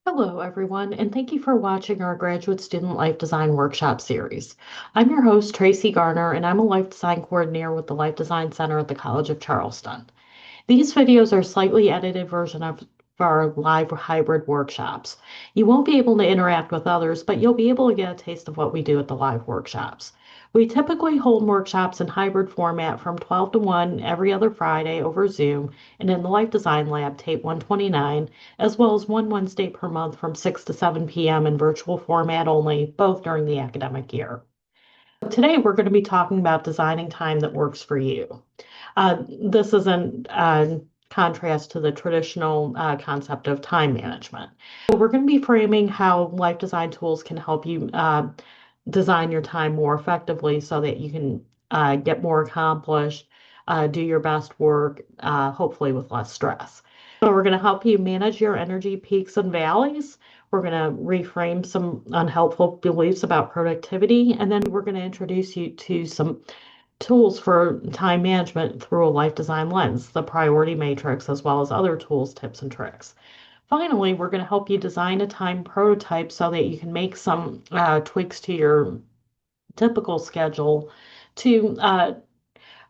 Hello, everyone, and thank you for watching our Graduate Student Life Design Workshop series. I'm your host, Tracy Garner, and I'm a Life Design Coordinator with the Life Design Center at the College of Charleston. These videos are a slightly edited version of our live hybrid workshops. You won't be able to interact with others, but you'll be able to get a taste of what we do at the live workshops. We typically hold workshops in hybrid format from 12 to 1 every other Friday over Zoom and in the Life Design Lab, tape 129, as well as one Wednesday per month from 6 to 7 p.m. in virtual format only, both during the academic year. Today, we're going to be talking about designing time that works for you. This is in contrast to the traditional concept of time management. So we're going to be framing how life design tools can help you design your time more effectively so that you can get more accomplished, do your best work, hopefully with less stress. So we're going to help you manage your energy peaks and valleys. We're going to reframe some unhelpful beliefs about productivity, and then we're going to introduce you to some tools for time management through a life design lens, the priority matrix, as well as other tools, tips, and tricks. Finally, we're going to help you design a time prototype so that you can make some tweaks to your typical schedule to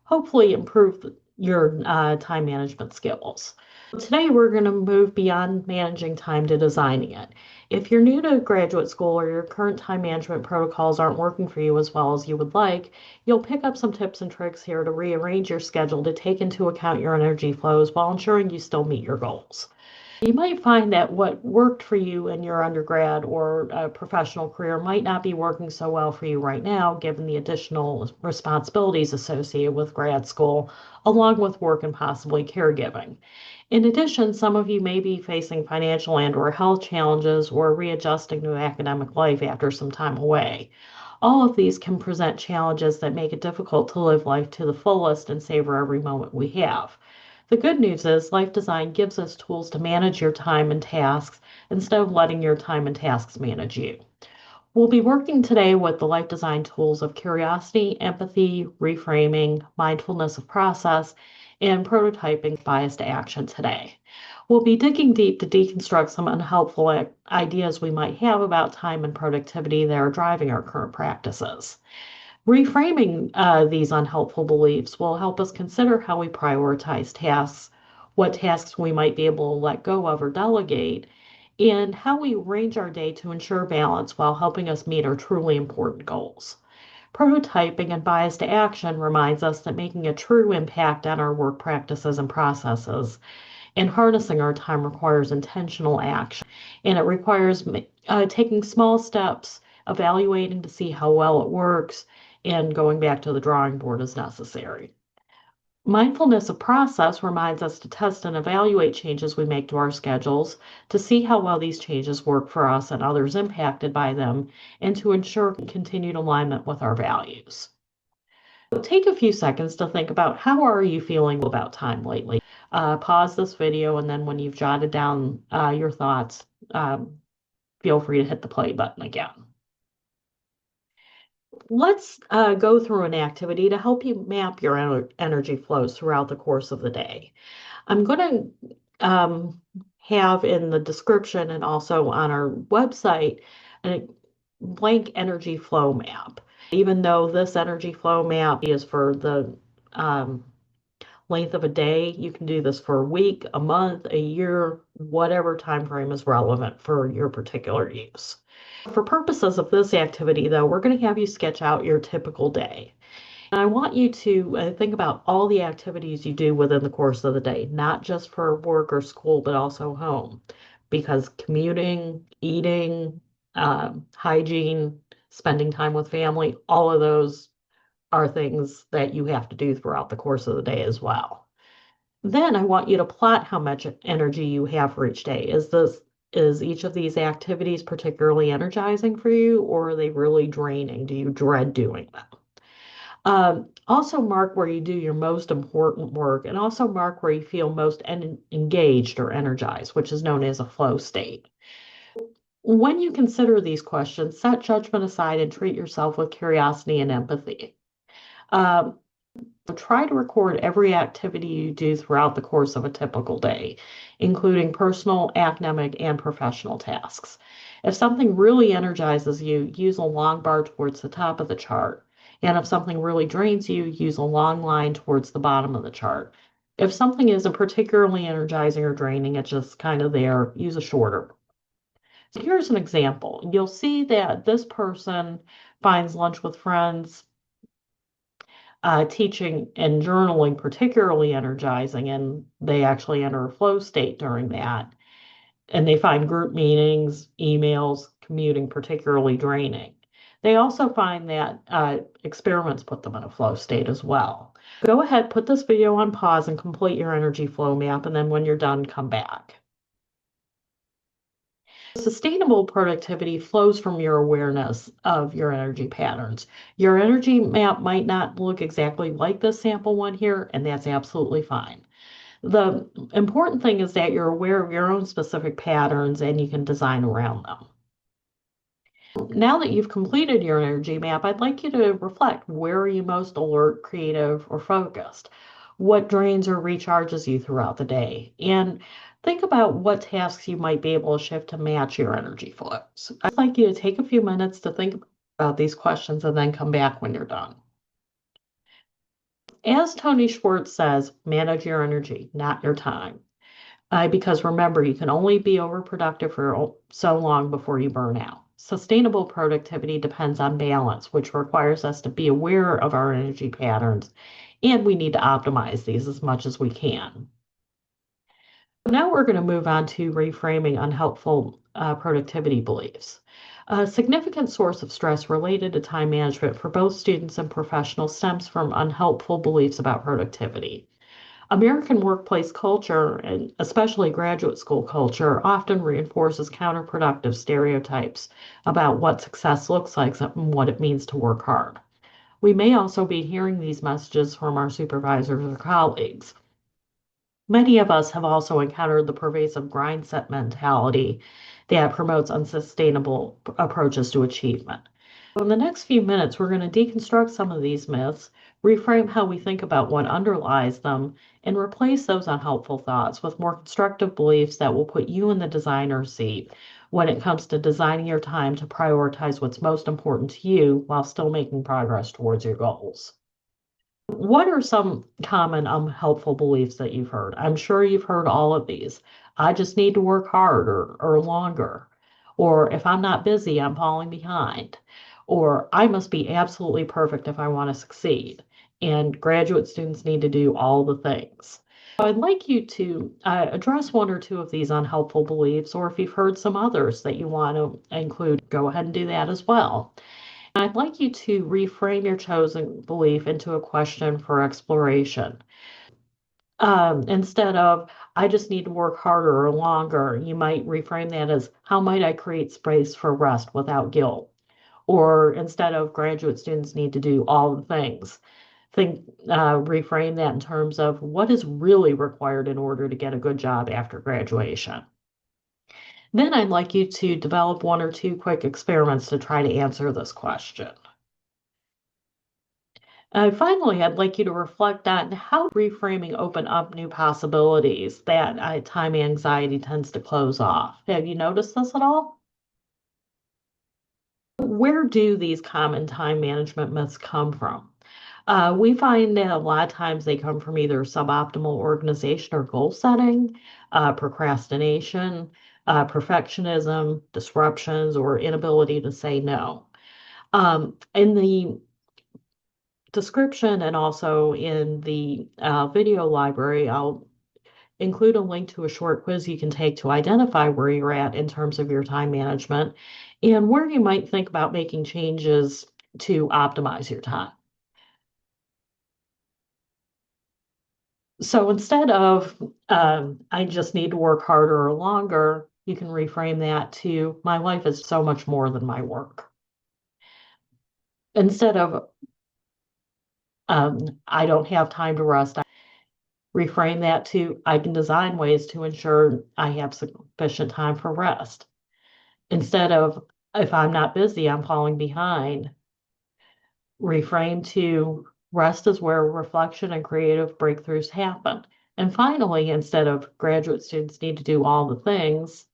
hopefully improve your time management skills. Today, we're going to move beyond managing time to designing it. If you're new to graduate school or your current time management protocols aren't working for you as well as you would like, you'll pick up some tips and tricks here to rearrange your schedule to take into account your energy flows while ensuring you still meet your goals. You might find that what worked for you in your undergrad or professional career might not be working so well for you right now, given the additional responsibilities associated with grad school, along with work and possibly caregiving. In addition, some of you may be facing financial and/or health challenges or readjusting to academic life after some time away. All of these can present challenges that make it difficult to live life to the fullest and savor every moment we have. The good news is life design gives us tools to manage your time and tasks instead of letting your time and tasks manage you. We'll be working today with the life design tools of curiosity, empathy, reframing, mindfulness of process, and prototyping bias to action today. We'll be digging deep to deconstruct some unhelpful ideas we might have about time and productivity that are driving our current practices. Reframing these unhelpful beliefs will help us consider how we prioritize tasks, what tasks we might be able to let go of or delegate, and how we arrange our day to ensure balance while helping us meet our truly important goals. Prototyping and bias to action reminds us that making a true impact on our work practices and processes and harnessing our time requires intentional action. And it requires taking small steps, evaluating to see how well it works, and going back to the drawing board as necessary. Mindfulness of process reminds us to test and evaluate changes we make to our schedules to see how well these changes work for us and others impacted by them, and to ensure continued alignment with our values. So take a few seconds to think about how are you feeling about time lately. Pause this video, and then when you've jotted down your thoughts, feel free to hit the play button again. Let's go through an activity to help you map your energy flows throughout the course of the day. I'm going to have in the description and also on our website a blank energy flow map. Even though this energy flow map is for the um, length of a day, you can do this for a week, a month, a year, whatever time frame is relevant for your particular use. For purposes of this activity, though, we're going to have you sketch out your typical day. And I want you to think about all the activities you do within the course of the day, not just for work or school, but also home, because commuting, eating, hygiene, spending time with family, all of those are things that you have to do throughout the course of the day as well. Then I want you to plot how much energy you have for each day. Is each of these activities particularly energizing for you, or are they really draining? Do you dread doing them? Also mark where you do your most important work, and also mark where you feel most engaged or energized, which is known as a flow state. When you consider these questions, set judgment aside and treat yourself with curiosity and empathy. Um, Try to record every activity you do throughout the course of a typical day, including personal, academic, and professional tasks. If something really energizes you, use a long bar towards the top of the chart. And if something really drains you, use a long line towards the bottom of the chart. If something isn't particularly energizing or draining, it's just kind of there, use a shorter. So here's an example. You'll see that this person finds lunch with friends, teaching and journaling particularly energizing, and they actually enter a flow state during that. And they find group meetings, emails, commuting particularly draining. They also find that experiments put them in a flow state as well. Go ahead, put this video on pause and complete your energy flow map, and then when you're done, come back. Sustainable productivity flows from your awareness of your energy patterns. Your energy map might not look exactly like this sample one here, and that's absolutely fine. The important thing is that you're aware of your own specific patterns and you can design around them. Now that you've completed your energy map, I'd like you to reflect. Where are you most alert, creative, or focused? What drains or recharges you throughout the day? And think about what tasks you might be able to shift to match your energy flows. I'd like you to take a few minutes to think about these questions and then come back when you're done. As Tony Schwartz says, manage your energy, not your time. Because remember, you can only be overproductive for so long before you burn out. Sustainable productivity depends on balance, which requires us to be aware of our energy patterns, and we need to optimize these as much as we can. Now we're going to move on to reframing unhelpful productivity beliefs. A significant source of stress related to time management for both students and professionals stems from unhelpful beliefs about productivity. American workplace culture, and especially graduate school culture, often reinforces counterproductive stereotypes about what success looks like and what it means to work hard. We may also be hearing these messages from our supervisors or colleagues. Many of us have also encountered the pervasive grind set mentality that promotes unsustainable approaches to achievement. In the next few minutes, we're going to deconstruct some of these myths, reframe how we think about what underlies them, and replace those unhelpful thoughts with more constructive beliefs that will put you in the designer's seat when it comes to designing your time to prioritize what's most important to you while still making progress towards your goals. What are some common unhelpful beliefs that you've heard? I'm sure you've heard all of these. I just need to work harder or longer. Or if I'm not busy, I'm falling behind. Or I must be absolutely perfect if I want to succeed. And graduate students need to do all the things. So I'd like you to address one or two of these unhelpful beliefs, or if you've heard some others that you want to include, go ahead and do that as well. I'd like you to reframe your chosen belief into a question for exploration. Instead of, I just need to work harder or longer, you might reframe that as, how might I create space for rest without guilt? Or instead of, graduate students need to do all the things, reframe that in terms of, what is really required in order to get a good job after graduation? Then I'd like you to develop one or two quick experiments to try to answer this question. Finally, I'd like you to reflect on how reframing open up new possibilities that time anxiety tends to close off. Have you noticed this at all? Where do these common time management myths come from? We find that a lot of times they come from either suboptimal organization or goal setting, procrastination, perfectionism, disruptions, or inability to say no. In the description and also in the video library, I'll include a link to a short quiz you can take to identify where you're at in terms of your time management and where you might think about making changes to optimize your time. So instead of, I just need to work harder or longer, you can reframe that to, my life is so much more than my work. Instead of, I don't have time to rest, reframe that to, I can design ways to ensure I have sufficient time for rest. Instead of, if I'm not busy, I'm falling behind, reframe to, Rest is where reflection and creative breakthroughs happen. And finally, instead of graduate students need to do all the things,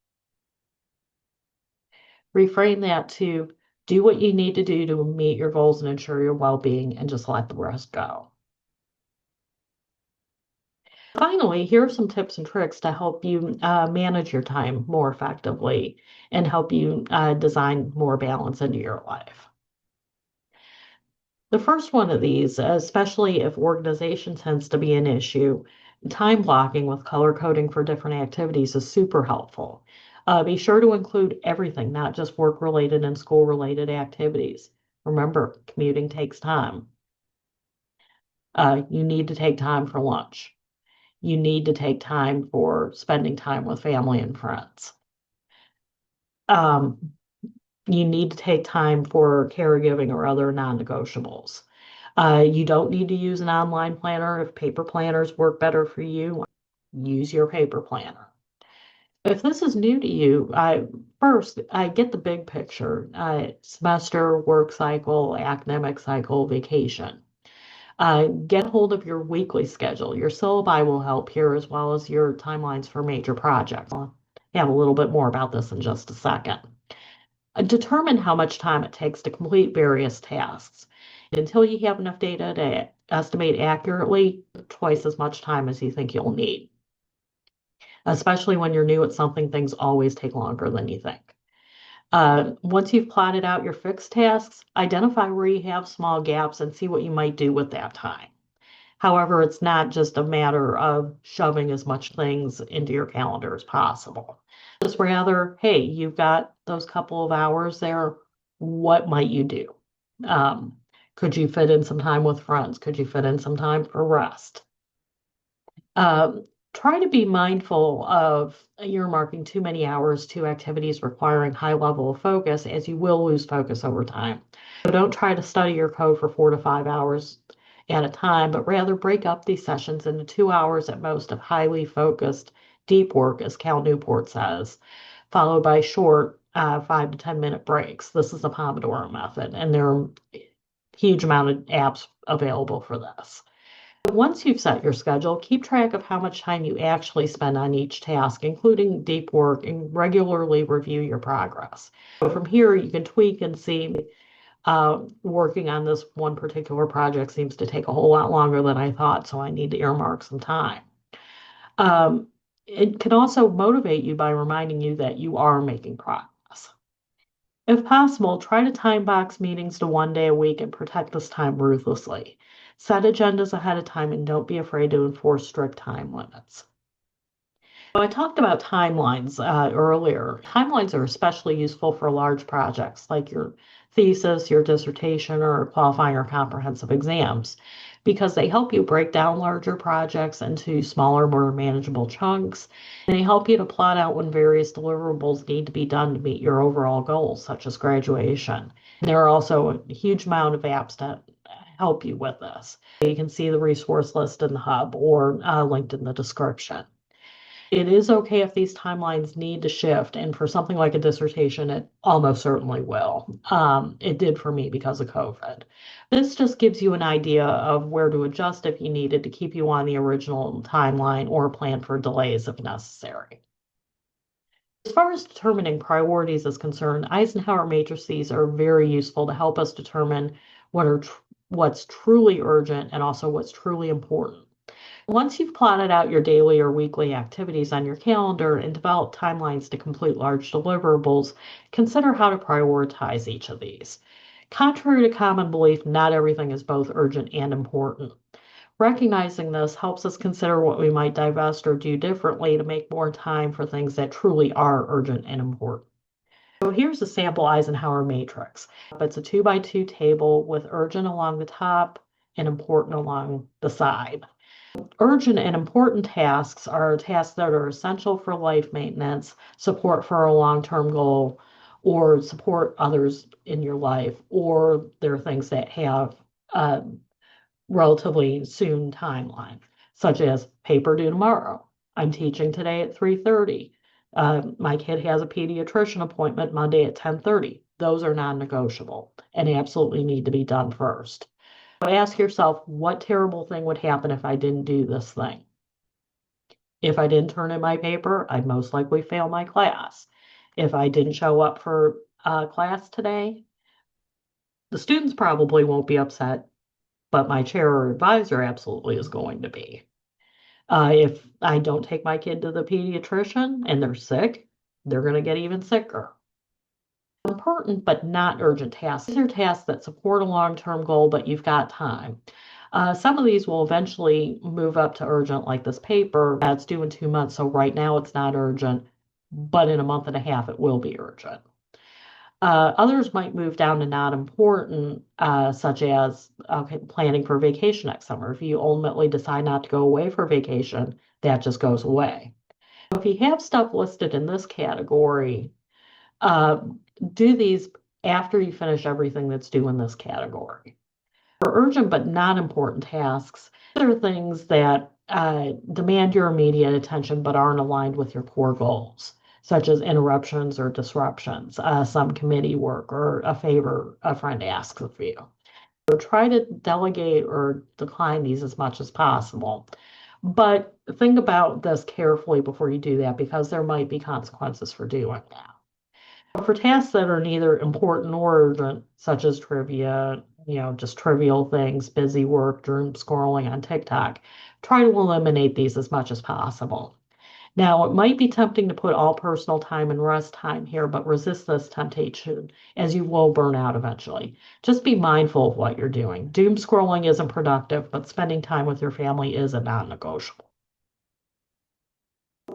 reframe that to do what you need to do to meet your goals and ensure your well-being and just let the rest go. Finally, here are some tips and tricks to help you manage your time more effectively and help you design more balance into your life. The first one of these, especially if organization tends to be an issue, time blocking with color coding for different activities is super helpful. Be sure to include everything, not just work-related and school-related activities. Remember, commuting takes time. You need to take time for lunch. You need to take time for spending time with family and friends. Um, you need to take time for caregiving or other non-negotiables. You don't need to use an online planner. If paper planners work better for you, use your paper planner. If this is new to you, I get the big picture, semester, work cycle, academic cycle, vacation. Get hold of your weekly schedule. Your syllabi will help here as well as your timelines for major projects. I'll have a little bit more about this in just a second. Determine how much time it takes to complete various tasks. Until you have enough data to estimate accurately, twice as much time as you think you'll need. Especially when you're new at something, things always take longer than you think. Once you've plotted out your fixed tasks, identify where you have small gaps and see what you might do with that time. However, it's not just a matter of shoving as much things into your calendar as possible. Just rather, hey, you've got those couple of hours there. What might you do? Um, could you fit in some time with friends? Could you fit in some time for rest? Try to be mindful of earmarking too many hours to activities requiring high level of focus, as you will lose focus over time. So don't try to study your code for 4 to 5 hours at a time, but rather break up these sessions into 2 hours at most of highly focused deep work, as Cal Newport says, followed by short 5 to 10 minute breaks. This is the Pomodoro method, and there are a huge amount of apps available for this. Once you've set your schedule, keep track of how much time you actually spend on each task, including deep work, and regularly review your progress. So from here, you can tweak and see working on this one particular project seems to take a whole lot longer than I thought, so I need to earmark some time. It can also motivate you by reminding you that you are making progress. If possible, try to time box meetings to 1 day a week and protect this time ruthlessly. Set agendas ahead of time and don't be afraid to enforce strict time limits. So I talked about timelines earlier. Timelines are especially useful for large projects like your thesis, your dissertation, or qualifying or comprehensive exams because they help you break down larger projects into smaller, more manageable chunks. And they help you to plot out when various deliverables need to be done to meet your overall goals, such as graduation. And there are also a huge amount of apps to help you with this. You can see the resource list in the hub or linked in the description. It is okay if these timelines need to shift, and for something like a dissertation, it almost certainly will. It did for me because of COVID. This just gives you an idea of where to adjust if you needed to keep you on the original timeline or plan for delays if necessary. As far as determining priorities is concerned, Eisenhower matrices are very useful to help us determine what's truly urgent and also what's truly important. Once you've plotted out your daily or weekly activities on your calendar and developed timelines to complete large deliverables, consider how to prioritize each of these. Contrary to common belief, not everything is both urgent and important. Recognizing this helps us consider what we might divest or do differently to make more time for things that truly are urgent and important. So here's a sample Eisenhower matrix. It's a 2x2 table with urgent along the top and important along the side. Urgent and important tasks are tasks that are essential for life maintenance, support for a long-term goal, or support others in your life, or there are things that have a relatively soon timeline, such as paper due tomorrow. I'm teaching today at 3:30. My kid has a pediatrician appointment Monday at 10:30. Those are non-negotiable and absolutely need to be done first. So ask yourself, what terrible thing would happen if I didn't do this thing? If I didn't turn in my paper, I'd most likely fail my class. If I didn't show up for class today, the students probably won't be upset, but my chair or advisor absolutely is going to be. If I don't take my kid to the pediatrician and they're sick, they're going to get even sicker. Important but not urgent tasks. These are tasks that support a long-term goal, but you've got time. Some of these will eventually move up to urgent, like this paper that's due in 2 months. So right now it's not urgent, but in a month and a half it will be urgent. Others might move down to not important, such as okay, planning for vacation next summer. If you ultimately decide not to go away for vacation, that just goes away. If you have stuff listed in this category, uh, do these after you finish everything that's due in this category. For urgent but not important tasks, there are things that demand your immediate attention but aren't aligned with your core goals, such as interruptions or disruptions, some committee work, or a favor a friend asks of you. So try to delegate or decline these as much as possible. But think about this carefully before you do that because there might be consequences for doing that. For tasks that are neither important nor urgent, such as trivia, just trivial things, busy work, doom scrolling on TikTok, try to eliminate these as much as possible. Now, it might be tempting to put all personal time and rest time here, but resist this temptation as you will burn out eventually. Just be mindful of what you're doing. Doom scrolling isn't productive, but spending time with your family is a non-negotiable.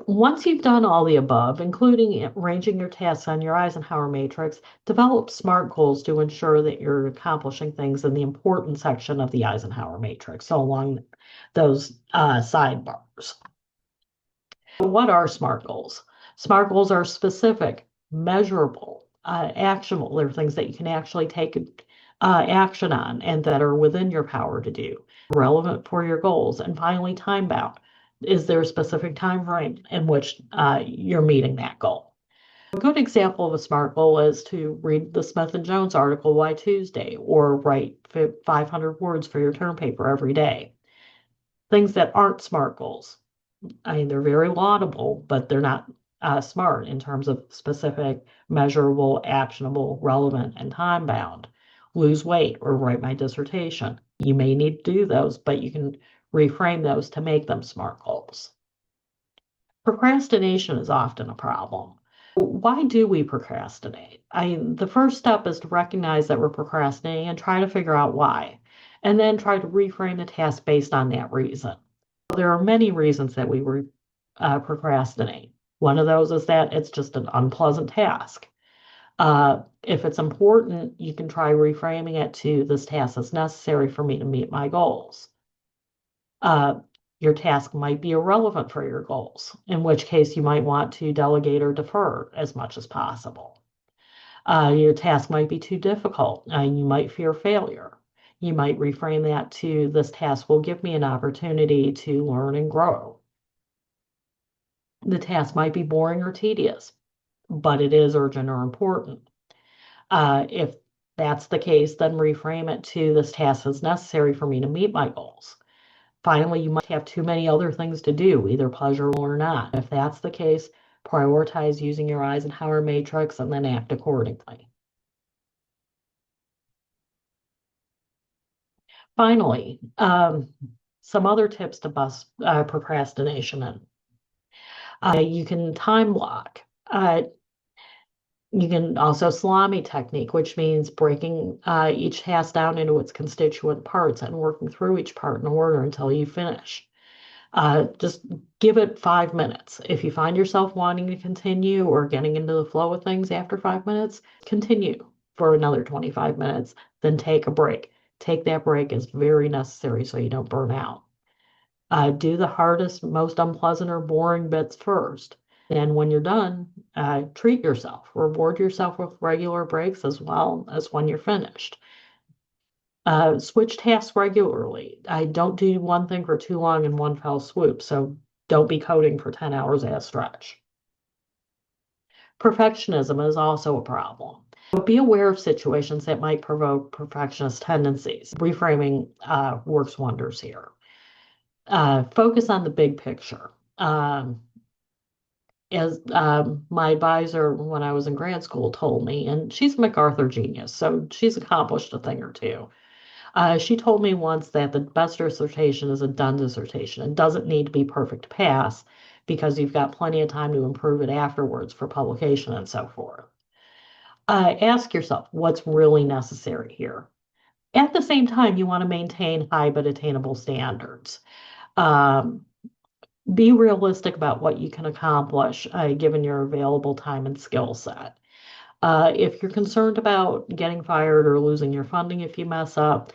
Once you've done all the above, including arranging your tasks on your Eisenhower matrix, develop SMART goals to ensure that you're accomplishing things in the important section of the Eisenhower matrix, so along those sidebars. What are SMART goals? SMART goals are specific, measurable, actionable. They're things that you can actually take action on and that are within your power to do, relevant for your goals, and finally, time bound. Is there a specific time frame in which you're meeting that goal? A good example of a SMART goal is to read the Smith and Jones article Why Tuesday or write 500 words for your term paper every day. Things that aren't SMART goals. I mean, they're very laudable, but they're not smart in terms of specific, measurable, actionable, relevant, and time bound. Lose weight or write my dissertation. You may need to do those, but you can reframe those to make them SMART goals. Procrastination is often a problem. Why do we procrastinate? The first step is to recognize that we're procrastinating and try to figure out why, and then try to reframe the task based on that reason. There are many reasons that we procrastinate. One of those is that it's just an unpleasant task. If it's important, you can try reframing it to this task is necessary for me to meet my goals. Your task might be irrelevant for your goals, in which case you might want to delegate or defer as much as possible. Your task might be too difficult. You might fear failure. You might reframe that to this task will give me an opportunity to learn and grow. The task might be boring or tedious, but it is urgent or important. If that's the case, then reframe it to this task is necessary for me to meet my goals. Finally, you might have too many other things to do, either pleasurable or not. If that's the case, prioritize using your Eisenhower matrix and then act accordingly. Finally, some other tips to bust procrastination in. You can time block. You can also salami technique, which means breaking each task down into its constituent parts and working through each part in order until you finish. Just give it 5 minutes. If you find yourself wanting to continue or getting into the flow of things after 5 minutes, continue for another 25 minutes, then take a break. Take that break is very necessary so you don't burn out. Do the hardest, most unpleasant or boring bits first. And when you're done, treat yourself. Reward yourself with regular breaks as well as when you're finished. Switch tasks regularly. I don't do one thing for too long in one fell swoop, so don't be coding for 10 hours at a stretch. Perfectionism is also a problem. Be aware of situations that might provoke perfectionist tendencies. Reframing works wonders here. Focus on the big picture. As my advisor when I was in grad school told me, and she's a MacArthur genius, so she's accomplished a thing or two. She told me once that the best dissertation is a done dissertation. It doesn't need to be perfect to pass because you've got plenty of time to improve it afterwards for publication and so forth. Ask yourself what's really necessary here. At the same time, you want to maintain high but attainable standards. Um, be realistic about what you can accomplish given your available time and skill set. If you're concerned about getting fired or losing your funding if you mess up,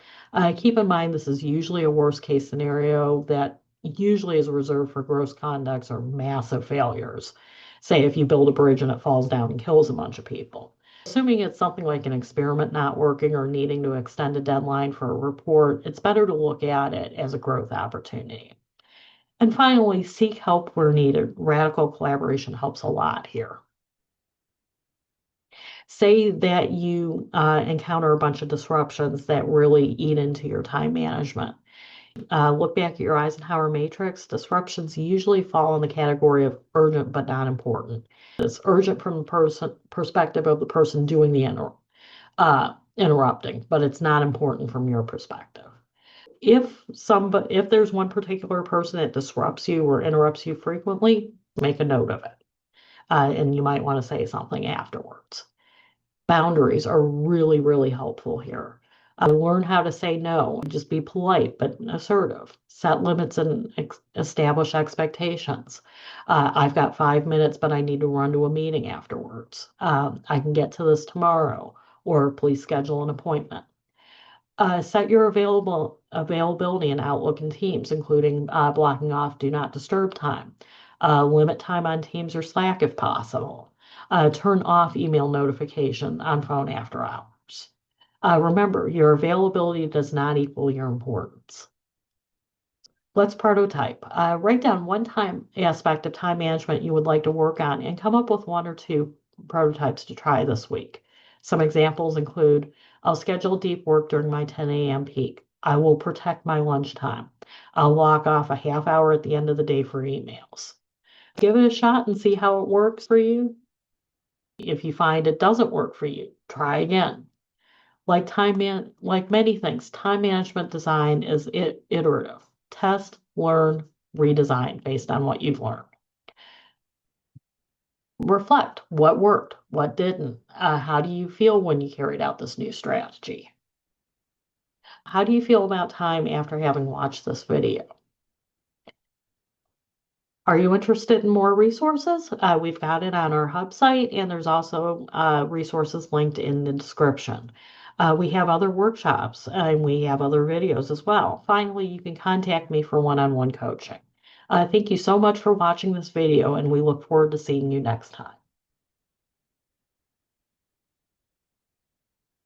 keep in mind this is usually a worst case scenario that usually is reserved for gross conducts or massive failures. Say if you build a bridge and it falls down and kills a bunch of people. Assuming it's something like an experiment not working or needing to extend a deadline for a report, it's better to look at it as a growth opportunity. And finally, seek help where needed. Radical collaboration helps a lot here. Say that you encounter a bunch of disruptions that really eat into your time management. Look back at your Eisenhower matrix. Disruptions usually fall in the category of urgent but not important. It's urgent from the perspective of the person doing the interrupting, but it's not important from your perspective. If there's one particular person that disrupts you or interrupts you frequently, make a note of it, and you might want to say something afterwards. Boundaries are really, really helpful here. Learn how to say no. Just be polite but assertive. Set limits and establish expectations. I've got 5 minutes, but I need to run to a meeting afterwards. I can get to this tomorrow, or please schedule an appointment. Set your availability in Outlook and Teams, including blocking off Do Not Disturb time. Limit time on Teams or Slack if possible. Turn off email notification on phone after hours. Remember, your availability does not equal your importance. Let's prototype. Write down one time aspect of time management you would like to work on and come up with 1 or 2 prototypes to try this week. Some examples include, I'll schedule deep work during my 10 a.m. peak. I will protect my lunchtime. I'll lock off a half hour at the end of the day for emails. Give it a shot and see how it works for you. If you find it doesn't work for you, try again. Like many things, time management design is iterative. Test, learn, redesign based on what you've learned. Reflect what worked, what didn't. How do you feel when you carried out this new strategy? How do you feel about time after having watched this video? Are you interested in more resources? We've got it on our hub site, and there's also resources linked in the description. We have other workshops and we have other videos as well. Finally, you can contact me for one-on-one coaching. Thank you so much for watching this video, and we look forward to seeing you next time.